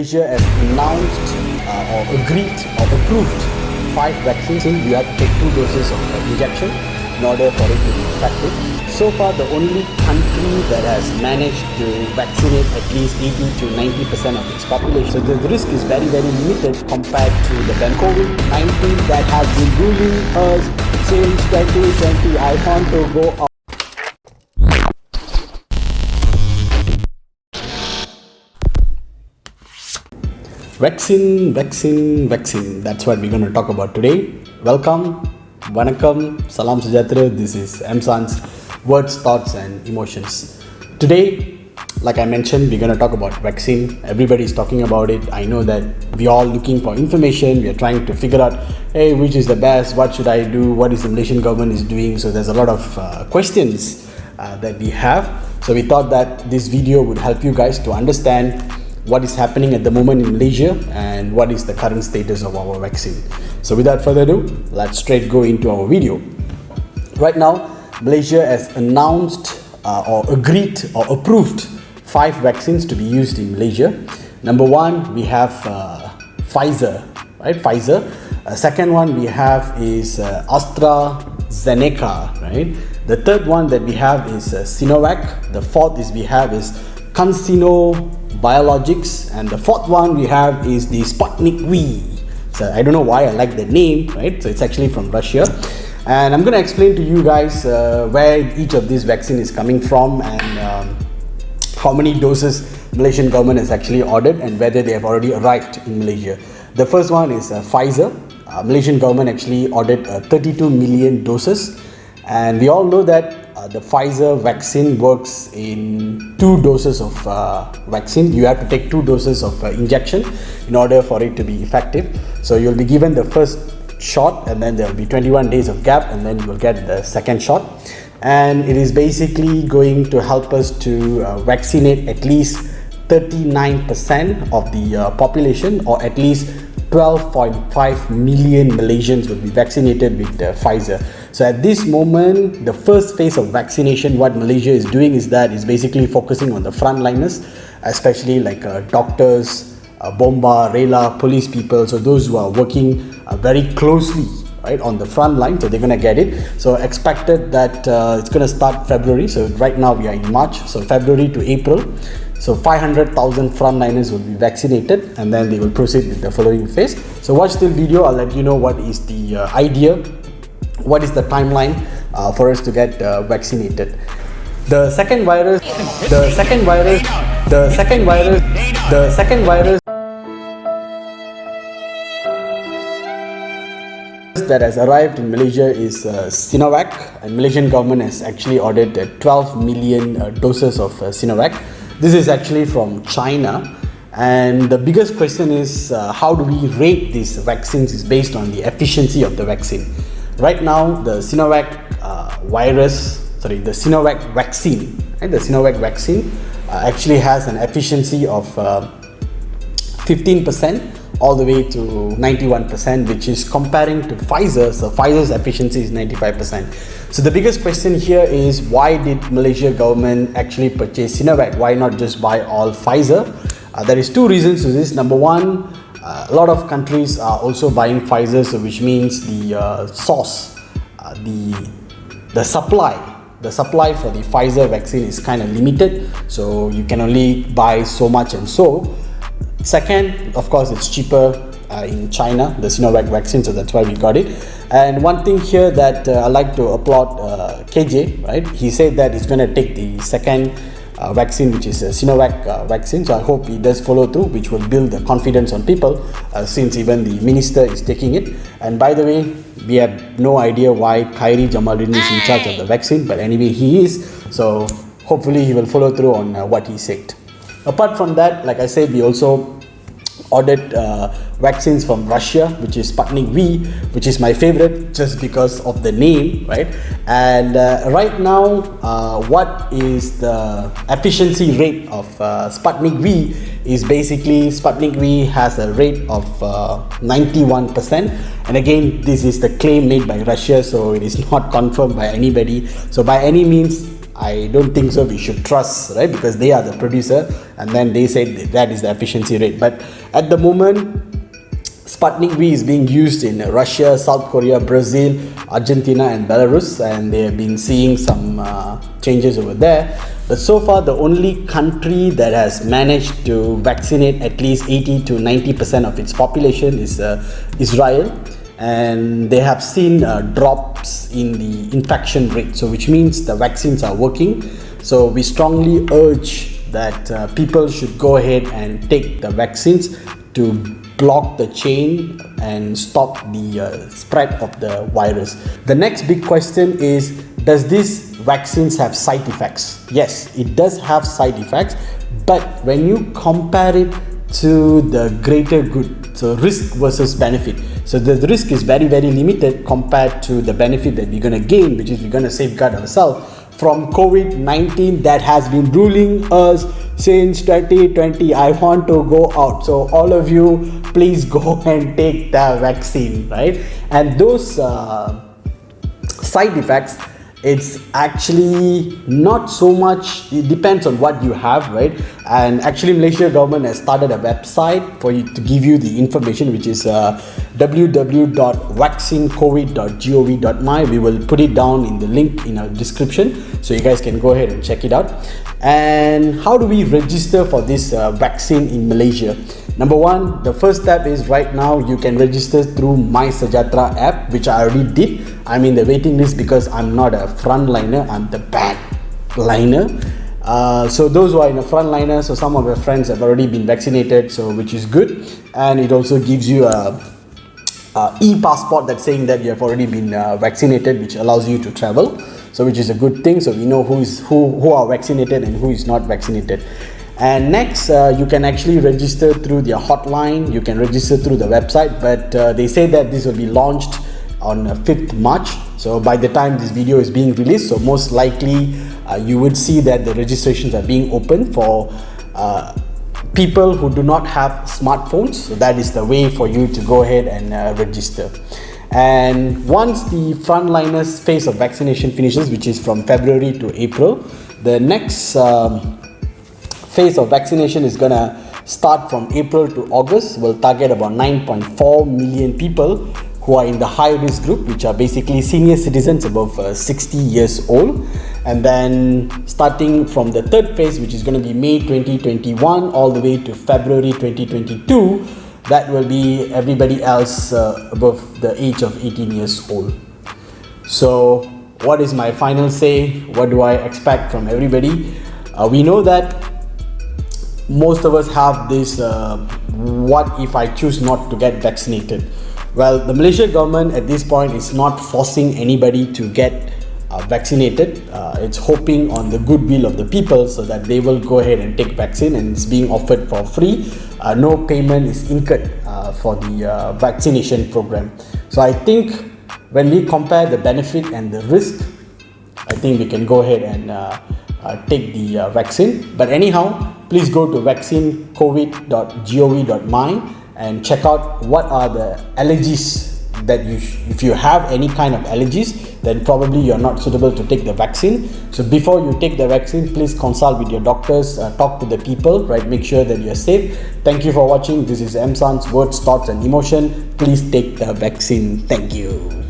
Malaysia has announced or agreed or approved 5 vaccines. You have to take 2 doses of injection in order for it to be effective. So far, the only country that has managed to vaccinate at least 80 to 90% of its population. So the risk is very, very limited compared to the COVID-19 that has been ruling us since 2020. I want to go out. Vaccine. That's what we're going to talk about today. Welcome, Vanakkam, Salam Sejahtera. This is MSAN's Words, Thoughts and Emotions. Today, like I mentioned, we're going to talk about vaccine. Everybody's talking about it. I know that we're all looking for information. We're trying to figure out, hey, which is the best? What should I do? What is the Malaysian government is doing? So there's a lot of questions that we have. So we thought that this video would help you guys to understand what is happening at the moment in Malaysia and what is the current status of our vaccine. So without further ado, let's straight go into our video. Right now, Malaysia has announced or agreed or approved 5 vaccines to be used in Malaysia. Number 1, we have Pfizer, right? Pfizer. Second one we have is AstraZeneca, right? The third one that we have is Sinovac. The fourth is we have is Biologics, and the fourth one we have is the Sputnik V. So I don't know why I like the name, right? So it's actually from Russia, and I'm going to explain to you guys where each of these vaccine is coming from and how many doses Malaysian government has actually ordered and whether they have already arrived in Malaysia. The first one is Pfizer. Malaysian government actually ordered 32 million doses, and we all know that the Pfizer vaccine works in 2 doses of vaccine. You have to take 2 doses of injection in order for it to be effective. So you'll be given the first shot, and then there will be 21 days of gap, and then you will get the second shot. And it is basically going to help us to vaccinate at least 39% of the population, or at least 12.5 million Malaysians will be vaccinated with Pfizer. So at this moment, the first phase of vaccination, what Malaysia is doing is that is basically focusing on the frontliners, especially like doctors, bomba, rela, police people. So those who are working very closely, right, on the front line, so they're going to get it. So expected that it's going to start February. So right now we are in March, so February to April. So 500,000 frontliners will be vaccinated, and then they will proceed with the following phase. So watch this video. I'll let you know what is the idea, what is the timeline for us to get vaccinated. The second virus that has arrived in Malaysia is Sinovac, and Malaysian government has actually ordered 12 million doses of Sinovac. This is actually from China, and the biggest question is how do we rate these vaccines is based on the efficiency of the vaccine. Right now, the Sinovac vaccine, right? The Sinovac vaccine actually has an efficiency of 15% all the way to 91%, which is comparing to Pfizer. So Pfizer's efficiency is 95%. So the biggest question here is, why did Malaysia government actually purchase Sinovac? Why not just buy all Pfizer? There is 2 reasons to this. Number 1, a lot of countries are also buying Pfizer, so which means the source, the supply for the Pfizer vaccine is kind of limited, so you can only buy so much. And so second, of course, it's cheaper in China, the Sinovac vaccine, so that's why we got it. And one thing here that I like to applaud KJ, right? He said that he's going to take the second vaccine, which is a Sinovac vaccine. So I hope he does follow through, which will build the confidence on people, since even the minister is taking it. And by the way, we have no idea why Khairi Jamaluddin is in charge of the vaccine, but anyway, he is. So hopefully he will follow through on what he said. Apart from that, like I said, we also ordered vaccines from Russia, which is Sputnik V, which is my favorite just because of the name, right? And right now, what is the efficiency rate of Sputnik V is basically Sputnik V has a rate of 91%. And again, this is the claim made by Russia, so it is not confirmed by anybody. So by any means, I don't think so we should trust, right? Because they are the producer, and then they said that is the efficiency rate. But at the moment, Sputnik V is being used in Russia, South Korea, Brazil, Argentina and Belarus, and they have been seeing some changes over there. But so far, the only country that has managed to vaccinate at least 80 to 90% of its population is Israel, and they have seen drops in the infection rate, so which means the vaccines are working. So we strongly urge that people should go ahead and take the vaccines to block the chain and stop the spread of the virus. The next big question is, does these vaccines have side effects? Yes, it does have side effects, but when you compare it to the greater good, so risk versus benefit, so the risk is very limited compared to the benefit that we're going to gain, which is we're going to safeguard ourselves from COVID-19 that has been ruling us since 2020. I want to go out, so all of you please go and take the vaccine, right? And those side effects, it's actually not so much, it depends on what you have, right? And actually Malaysia government has started a website for you to give you the information, which is www.vaccinecovid.gov.my. We will put it down in the link in our description, so you guys can go ahead and check it out. And how do we register for this vaccine in Malaysia? Number one, the first step is right now you can register through mysejahtera app, which I already did. I'm in the waiting list because I'm not a frontliner, I'm the backliner. So those who are in the frontliner, so some of your friends have already been vaccinated, so which is good. And it also gives you a e-passport that's saying that you have already been vaccinated, which allows you to travel, so which is a good thing. So we know who are vaccinated and who is not vaccinated. And next, you can actually register through their hotline, you can register through the website, but they say that this will be launched on 5th March. So by the time this video is being released, so most likely you would see that the registrations are being opened for people who do not have smartphones. So that is the way for you to go ahead and register. And once the frontliners phase of vaccination finishes, which is from February to April, the next phase of vaccination is gonna start from April to August. Will target about 9.4 million people who are in the high risk group, which are basically senior citizens above 60 years old. And then starting from the third phase, which is going to be May 2021 all the way to February 2022, that will be everybody else above the age of 18 years old. So what is my final say? What do I expect from everybody? We know that most of us have this what if I choose not to get vaccinated? Well, the Malaysia government at this point is not forcing anybody to get vaccinated. It's hoping on the goodwill of the people so that they will go ahead and take vaccine, and it's being offered for free. No payment is incurred for the vaccination program. So I think when we compare the benefit and the risk, I think we can go ahead and take the vaccine. But anyhow, please go to vaccinecovid.gov.my and check out what are the allergies that if you have any kind of allergies, then probably you're not suitable to take the vaccine. So before you take the vaccine, please consult with your doctors, talk to the people, right? Make sure that you're safe. Thank you for watching. This is MSAN's Words, Thoughts and Emotion. Please take the vaccine. Thank you.